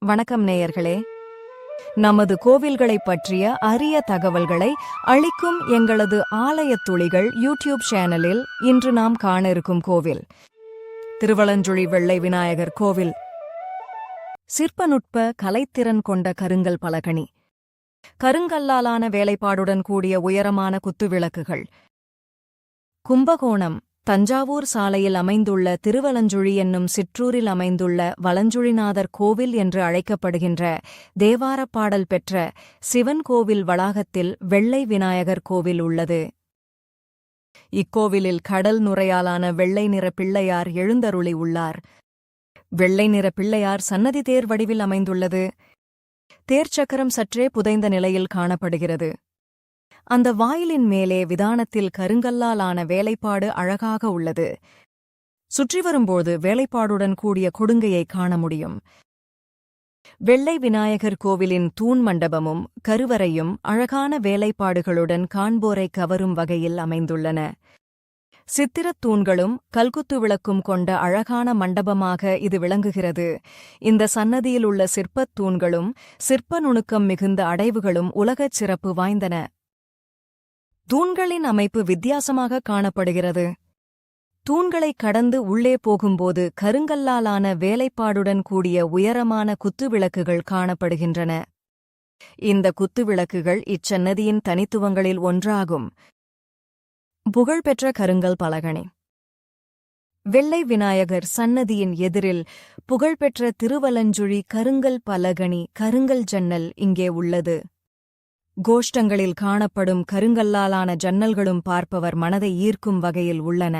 வணக்கம் நேயர்களே. நமது கோவில்களைப் பற்றிய அரிய தகவல்களை அளிக்கும் எங்களது ஆலயத் துளிகள் யூடியூப் சேனலில் இன்று நாம் காண இருக்கும் கோவில் திருவலஞ்சுழி வெள்ளை விநாயகர் கோவில். சிற்பநுட்ப கலைத்திறன் கொண்ட கருங்கல் பலகணி, கருங்கல்லாலான வேலைப்பாடுடன் கூடிய உயரமான குத்துவிளக்குகள். கும்பகோணம் தஞ்சாவூர் சாலையில் அமைந்துள்ள திருவலஞ்சுழி என்னும் சிற்றூரில் அமைந்துள்ள வலஞ்சுழிநாதர் கோவில் என்று அழைக்கப்படுகின்ற தேவாரப்பாடல் பெற்ற சிவன் கோவில் வளாகத்தில் வெள்ளை விநாயகர் கோவில் உள்ளது. இக்கோவிலில் கடல் நுரையாலான வெள்ளை நிற பிள்ளையார் எழுந்தருளி உள்ளார். வெள்ளை நிற பிள்ளையார் சன்னதி தேர் வடிவில் அமைந்துள்ளது. தேர்ச்சக்கரம் சற்றே புதைந்த நிலையில் காணப்படுகிறது. அந்த வாயிலின் மேலே விதானத்தில் கருங்கல்லாலான வேலைப்பாடு அழகாக உள்ளது. சுற்றி வரும்போது வேலைப்பாடுடன் கூடிய கொடுங்கையை காண முடியும். வெள்ளை விநாயகர் கோவிலின் தூண் மண்டபமும் கருவறையும் அழகான வேலைப்பாடுகளுடன் காண்போரை கவரும் வகையில் அமைந்துள்ளன. சித்திரத் தூண்களும் கல்குத்து விளக்கும் கொண்ட அழகான மண்டபமாக இது விளங்குகிறது. இந்த சன்னதியில் உள்ள சிற்பத் தூண்களும் சிற்ப நுணுக்கம் மிகுந்த அடைவுகளும் உலகச் சிறப்பு வாய்ந்தன. தூண்களின் அமைப்பு வித்தியாசமாக காணப்படுகிறது. தூண்களை கடந்து உள்ளே போகும்போது கருங்கல்லாலான வேலைப்பாடுடன் கூடிய உயரமான குத்துவிளக்குகள் காணப்படுகின்றன. இந்த குத்துவிளக்குகள் இச்சன்னதியின் தனித்துவங்களில் ஒன்றாகும். புகழ்பெற்ற கருங்கல் பலகணி. வெள்ளை விநாயகர் சன்னதியின் எதிரில் புகழ்பெற்ற திருவலஞ்சுழி கருங்கல் பலகணி கருங்கல் ஜன்னல் இங்கே உள்ளது. கோஷ்டங்களில் காணப்படும் கருங்கல்லாலான ஜன்னல்களும் பார்ப்பவர் மனதை ஈர்க்கும் வகையில் உள்ளன.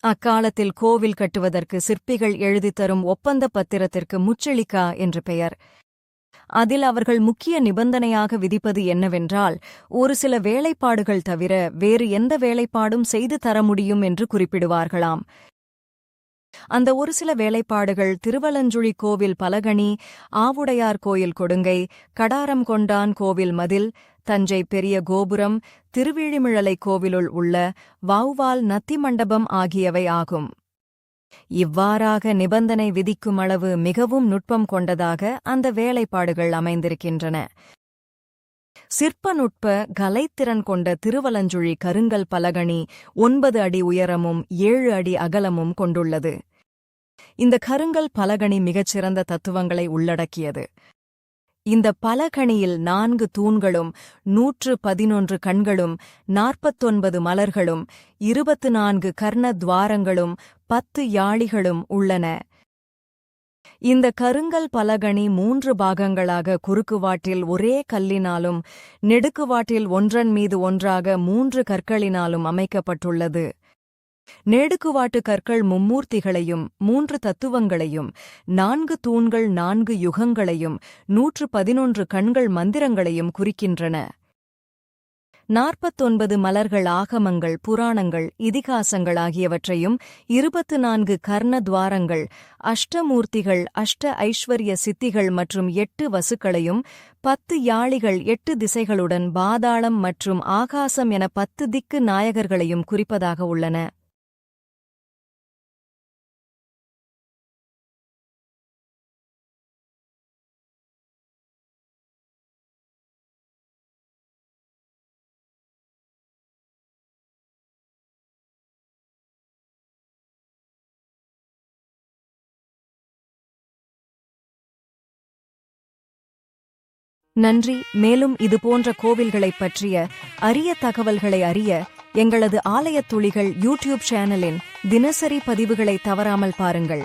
அக்காலத்தில் கோவில் கட்டுவதற்கு சிற்பிகள் எழுதித்தரும் ஒப்பந்தப் பத்திரத்திற்கு முச்செளிக்கா என்று பெயர். அதில் அவர்கள் முக்கிய நிபந்தனையாக விதிப்பது என்னவென்றால், ஒரு சில வேலைப்பாடுகள் தவிர வேறு எந்த வேலைப்பாடும் செய்து தர முடியும் என்று குறிப்பிடுவார்களாம். அந்த ஒரு சில வேலைப்பாடுகள் திருவலஞ்சுழி கோவில் பலகணி, ஆவுடையார் கோயில் கொடுங்கை, கடாரம் கொண்டான் கோவில் மதில், தஞ்சை பெரிய கோபுரம், திருவிழிமிழலை கோவிலுள் உள்ள வௌவால் நத்தி மண்டபம் ஆகியவை ஆகும். இவ்வாறாக நிபந்தனை விதிக்கும் அளவு மிகவும் நுட்பம் கொண்டதாக அந்த வேலைப்பாடுகள் அமைந்திருக்கின்றன. சிற்பநுட்ப கலைத்திறன் கொண்ட திருவலஞ்சுழி கருங்கல் பலகணி 9 அடி உயரமும் 7 அடி அகலமும் கொண்டுள்ளது. இந்த கருங்கல் பலகணி மிகச்சிறந்த தத்துவங்களை உள்ளடக்கியது. இந்த பலகணியில் 4 தூண்களும் 111 கண்களும் 49 மலர்களும் 24 கர்ண துவாரங்களும் 10 யாழிகளும் உள்ளன. இந்த கருங்கல் பலகணி 3 பாகங்களாக குறுக்குவாட்டில் ஒரே கல்லினாலும் நெடுக்குவாட்டில் ஒன்றன் மீது ஒன்றாக 3 கற்களினாலும் அமைக்கப்பட்டுள்ளது. நெடுக்குவாட்டு கற்கள் மும்மூர்த்திகளையும் 3 தத்துவங்களையும், 4 தூண்கள் 4 யுகங்களையும் 111 கண்கள் மந்திரங்களையும் குறிக்கின்றன. 49 மலர்கள் ஆகமங்கள், புராணங்கள், இதிகாசங்கள் ஆகியவற்றையும், 24 கர்ண துவாரங்கள், அஷ்டமூர்த்திகள், அஷ்ட ஐஸ்வர்ய சித்திகள் மற்றும் 8 வசுக்களையும், 10 யாழிகள் 8 திசைகளுடன் பாதாளம் மற்றும் ஆகாசம் என 10 திக்கு நாயகர்களையும் குறிப்பதாக உள்ளன. நன்றி. மேலும் இதுபோன்ற கோவில்களைப் பற்றிய அரிய தகவல்களை அறிய எங்களது ஆலயத் துளிகள் யூடியூப் சேனலின் தினசரி பதிவுகளை தவறாமல் பாருங்கள்.